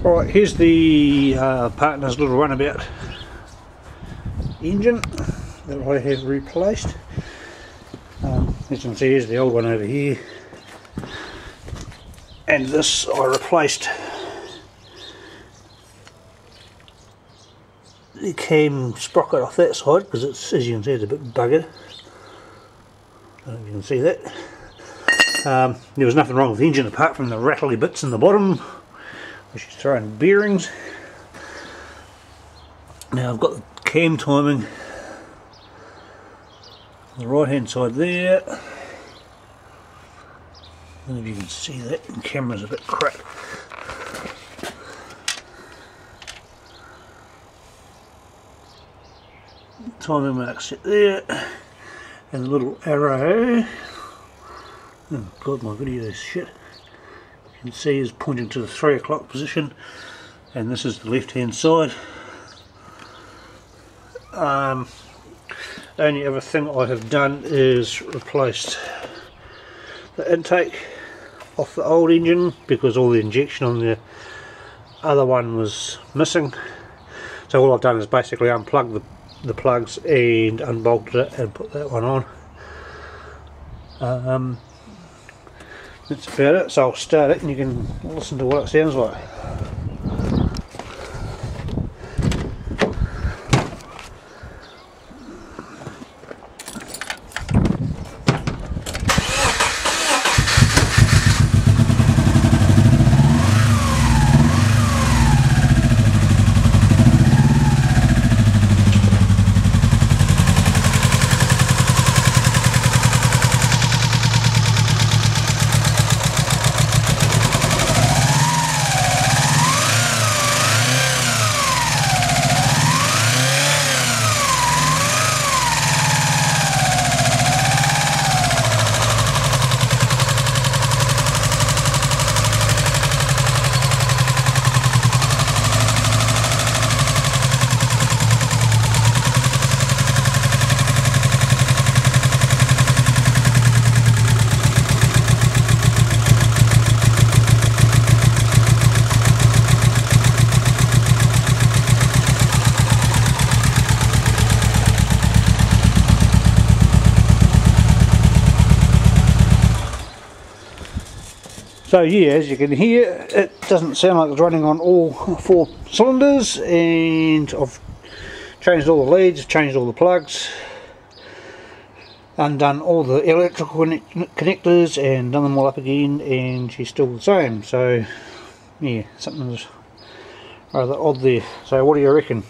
Alright, here's the partner's little runabout engine that I have replaced. As you can see, here's the old one over here, and this I replaced the cam sprocket off that side because it's, as you can see, it's a bit buggered. I don't know if you can see that. There was nothing wrong with the engine apart from the rattly bits in the bottom, which is throwing bearings. Now I've got the cam timing on the right hand side there. I don't know if you can see that, the camera's a bit crap. Timing mark set there, and the little arrow, oh god, my video is shit, you can see is pointing to the 3 o'clock position, and this is the left hand side. The only other thing I have done is replaced the intake off the old engine because all the injection on the other one was missing. So all I've done is basically unplug the plugs and unbolted it and put that one on. That's about it, so I'll start it and you can listen to what it sounds like. So yeah, as you can hear, it doesn't sound like it's running on all 4 cylinders, and I've changed all the leads, changed all the plugs, undone all the electrical connectors and done them all up again, and she's still the same. So yeah, something's rather odd there. So what do you reckon?